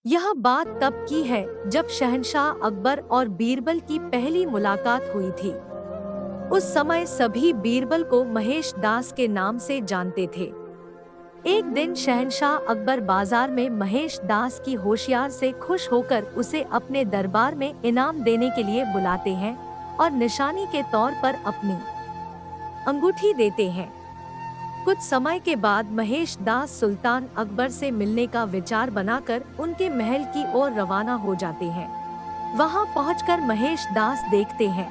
यह बात तब की है जब शहंशाह अकबर और बीरबल की पहली मुलाकात हुई थी। उस समय सभी बीरबल को महेश दास के नाम से जानते थे। एक दिन शहंशाह अकबर बाजार में महेश दास की होशियार से खुश होकर उसे अपने दरबार में इनाम देने के लिए बुलाते हैं और निशानी के तौर पर अपनी अंगूठी देते हैं। कुछ समय के बाद महेश दास सुल्तान अकबर से मिलने का विचार बनाकर उनके महल की ओर रवाना हो जाते हैं। वहां पहुंचकर महेश दास देखते हैं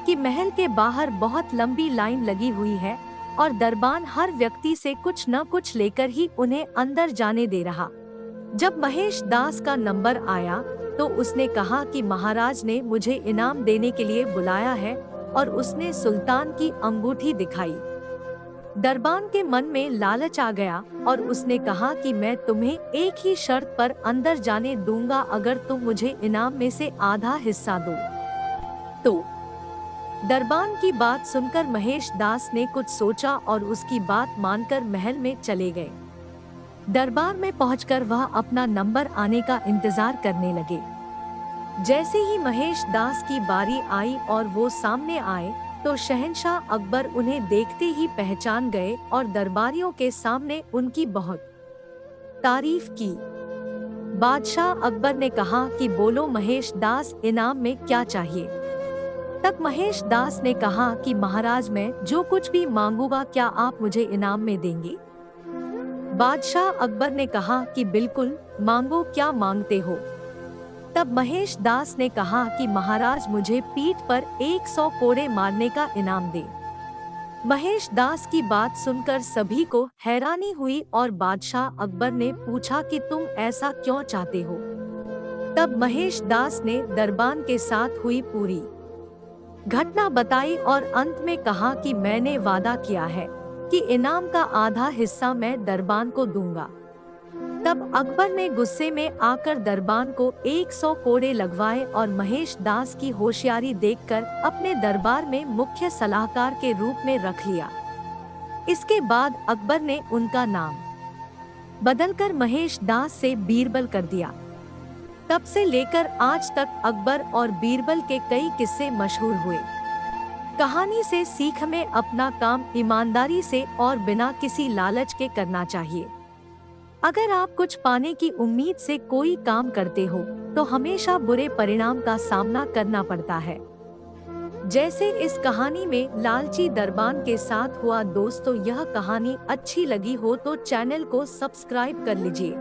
कि महल के बाहर बहुत लंबी लाइन लगी हुई है और दरबान हर व्यक्ति से कुछ न कुछ लेकर ही उन्हें अंदर जाने दे रहा। जब महेश दास का नंबर आया तो उसने कहा कि महाराज ने मुझे इनाम देने के लिए बुलाया है और उसने सुल्तान की अंगूठी दिखाई। दरबान के मन में लालच आ गया और उसने कहा कि मैं तुम्हें एक ही शर्त पर अंदर जाने दूंगा, अगर तुम मुझे इनाम में से आधा हिस्सा दो। तो दरबान की बात सुनकर महेश दास ने कुछ सोचा और उसकी बात मानकर महल में चले गए। दरबार में पहुंचकर वह अपना नंबर आने का इंतजार करने लगे। जैसे ही महेश दास की बारी आई और वो सामने आए तो शहंशाह अकबर उन्हें देखते ही पहचान गए और दरबारियों के सामने उनकी बहुत तारीफ की। बादशाह अकबर ने कहा कि बोलो महेश दास, इनाम में क्या चाहिए? तब महेश दास ने कहा कि महाराज, मैं जो कुछ भी मांगूंगा क्या आप मुझे इनाम में देंगे? बादशाह अकबर ने कहा कि बिल्कुल, मांगो, क्या मांगते हो? तब महेश दास ने कहा कि महाराज, मुझे पीठ पर 100 कोड़े मारने का इनाम दे। महेश दास की बात सुनकर सभी को हैरानी हुई और बादशाह अकबर ने पूछा कि तुम ऐसा क्यों चाहते हो? तब महेश दास ने दरबान के साथ हुई पूरी घटना बताई और अंत में कहा कि मैंने वादा किया है कि इनाम का आधा हिस्सा मैं दरबान को दूंगा। तब अकबर ने गुस्से में आकर दरबान को 100 कोड़े लगवाए और महेश दास की होशियारी देखकर अपने दरबार में मुख्य सलाहकार के रूप में रख लिया। इसके बाद अकबर ने उनका नाम बदलकर महेश दास से बीरबल कर दिया। तब से लेकर आज तक अकबर और बीरबल के कई किस्से मशहूर हुए। कहानी से सीख में अपना काम ईमानदारी से और बिना किसी लालच के करना चाहिए। अगर आप कुछ पाने की उम्मीद से कोई काम करते हो तो हमेशा बुरे परिणाम का सामना करना पड़ता है। जैसे इस कहानी में लालची दरबान के साथ हुआ। दोस्तों, यह कहानी अच्छी लगी हो तो चैनल को सब्सक्राइब कर लीजिए।